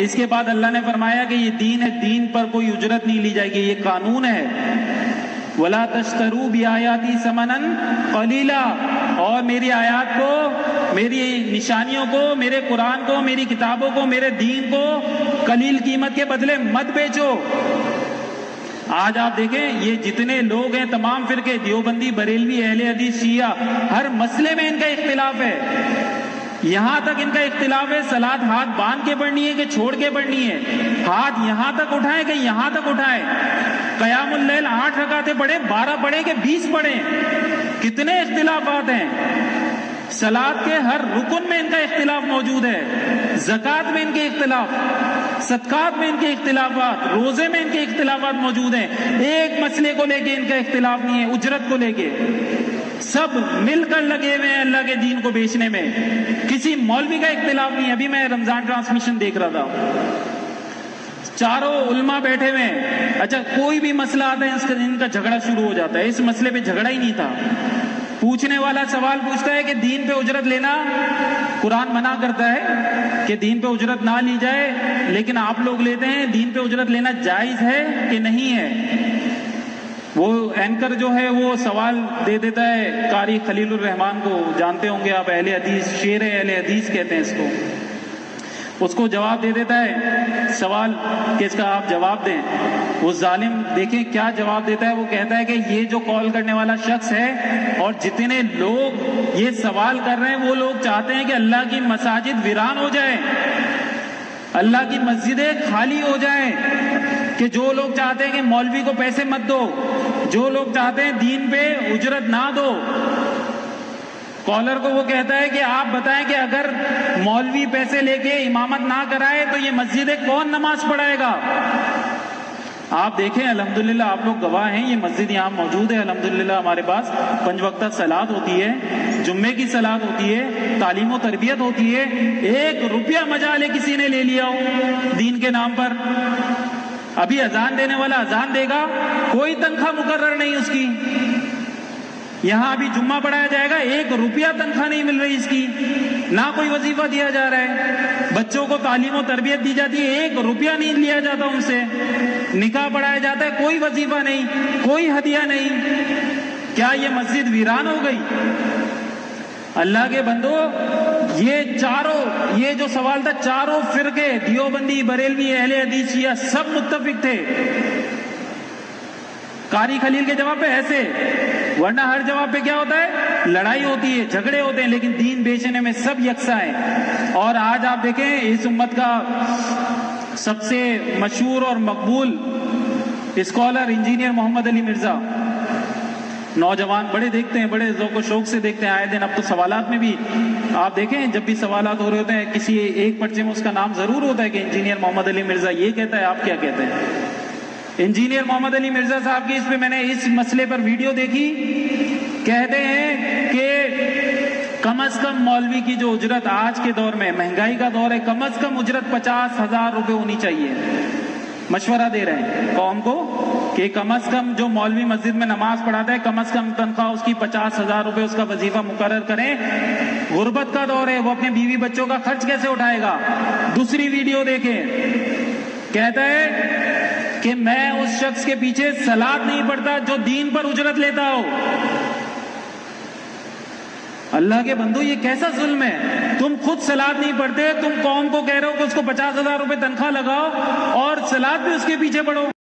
اس کے بعد اللہ نے فرمایا کہ یہ دین ہے، دین پر کوئی اجرت نہیں لی جائے گی، یہ قانون ہے. وَلَا تَشْتَرُوا بِآيَاتِي ثَمَنًا قَلِيلًا، اور میری آیات کو، میری نشانیوں کو، میرے قرآن کو، میری کتابوں کو، میرے دین کو قلیل قیمت کے بدلے مت بیچو. آج آپ دیکھیں یہ جتنے لوگ ہیں، تمام فرقے، دیوبندی، بریلوی، اہل حدیث، شیعہ، ہر مسئلے میں ان کا اختلاف ہے. یہاں تک ان کا اختلاف ہے صلاۃ ہاتھ باندھ کے پڑھنی ہے کہ چھوڑ کے پڑھنی ہے، ہاتھ یہاں تک اٹھائیں کہ یہاں تک اٹھائیں، قیام اللیل 8 رکعتیں پڑھیں، 12 پڑھیں کہ 20 پڑھیں. کتنے اختلافات ہیں. صلاۃ کے ہر رکن میں ان کا اختلاف موجود ہے، زکوٰۃ میں ان کے اختلاف، صدقات میں ان کے اختلافات، روزے میں ان کے اختلافات موجود ہیں. ایک مسئلے کو لے کے ان کا اختلاف نہیں ہے، اجرت کو لے کے سب مل کر لگے ہوئے ہیں اللہ کے دین کو بیچنے میں. کسی مولوی کا اختلاف نہیں ہے. ابھی میں رمضان ٹرانسمیشن دیکھ رہا تھا، چاروں علماء بیٹھے ہوئے ہیں. اچھا کوئی بھی مسئلہ آتا ہے ان کا جھگڑا شروع ہو جاتا ہے. اس مسئلے پہ جھگڑا ہی نہیں تھا. پوچھنے والا سوال پوچھتا ہے کہ دین پہ اجرت لینا قرآن منع کرتا ہے کہ دین پہ اجرت نہ لی جائے، لیکن آپ لوگ لیتے ہیں. دین پہ اجرت لینا جائز ہے کہ نہیں ہے؟ وہ اینکر جو ہے وہ سوال دے دیتا ہے قاری خلیل الرحمان کو، جانتے ہوں گے آپ، اہل حدیث، شیر اہل حدیث کہتے ہیں اس کو. اس کو جواب دے دیتا ہے سوال کہ اس کا آپ جواب دیں. وہ ظالم دیکھیں کیا جواب دیتا ہے. وہ کہتا ہے کہ یہ جو کال کرنے والا شخص ہے اور جتنے لوگ یہ سوال کر رہے ہیں وہ لوگ چاہتے ہیں کہ اللہ کی مساجد ویران ہو جائے، اللہ کی مسجدیں خالی ہو جائیں، کہ جو لوگ چاہتے ہیں کہ مولوی کو پیسے مت دو، جو لوگ چاہتے ہیں دین پہ اجرت نہ دو. کالر کو وہ کہتا ہے کہ آپ بتائیں کہ اگر مولوی پیسے لے کے امامت نہ کرائے تو یہ مسجدیں کون نماز پڑھائے گا؟ آپ دیکھیں الحمدللہ آپ لوگ گواہ ہیں، یہ مسجد یہاں موجود ہے الحمدللہ. ہمارے پاس 5 وقتہ صلاۃ ہوتی ہے، جمعے کی صلاۃ ہوتی ہے، تعلیم و تربیت ہوتی ہے. 1 روپیہ مجالے کسی نے لے لیا ہو دین کے نام پر. ابھی اذان دینے والا اذان دے گا، کوئی تنخواہ مقرر نہیں اس کی. یہاں ابھی جمعہ پڑھایا جائے گا، 1 روپیہ تنخواہ نہیں مل رہی اس کی، نہ کوئی وظیفہ دیا جا رہا ہے. بچوں کو تعلیم و تربیت دی جاتی ہے، 1 روپیہ نہیں لیا جاتا ان سے. نکاح پڑھایا جاتا ہے، کوئی وظیفہ نہیں، کوئی ہدیہ نہیں. کیا یہ مسجد ویران ہو گئی؟ اللہ کے بندو، یہ جو سوال تھا، چاروں فرقے، دیوبندی، بریلوی، اہل حدیث، شیعہ، سب متفق تھے قاری خلیل کے جواب پہ ایسے. ورنہ ہر جواب پہ کیا ہوتا ہے؟ لڑائی ہوتی ہے، جھگڑے ہوتے ہیں، لیکن دین بیچنے میں سب یکساں ہیں. اور آج آپ دیکھیں اس امت کا سب سے مشہور اور مقبول اسکالر انجینئر محمد علی مرزا، نوجوان بڑے دیکھتے ہیں، بڑے ذوق و شوق سے دیکھتے ہیں آئے دن. اب تو سوالات میں بھی آپ دیکھیں جب بھی سوالات ہو رہے ہوتے ہیں کسی ایک پرچے میں اس کا نام ضرور ہوتا ہے کہ انجینئر محمد علی مرزا یہ کہتا ہے، آپ کیا کہتے ہیں؟ انجینئر محمد علی مرزا صاحب کی اس پہ میں نے اس مسئلے پر ویڈیو دیکھی. کہتے ہیں کہ کم از کم مولوی کی جو اجرت آج کے دور میں، مہنگائی کا دور ہے، کم از کم اجرت 50,000 روپے ہونی چاہیے. مشورہ دے رہے ہیں قوم کو کہ کم از کم جو مولوی مسجد میں نماز پڑھاتا ہے کم از کم تنخواہ اس کی 50,000 روپے اس کا وظیفہ مقرر کریں. غربت کا دور ہے، وہ اپنے بیوی بچوں کا خرچ کیسے اٹھائے گا؟ دوسری ویڈیو دیکھیں، کہتا ہے کہ میں اس شخص کے پیچھے صلاۃ نہیں پڑھتا جو دین پر اجرت لیتا ہو. اللہ کے بندو یہ کیسا ظلم ہے؟ تم خود صلاۃ نہیں پڑھتے، تم قوم کو کہہ رہے ہو کہ اس کو 50,000 روپے تنخواہ لگاؤ اور صلاۃ بھی اس کے پیچھے پڑھو.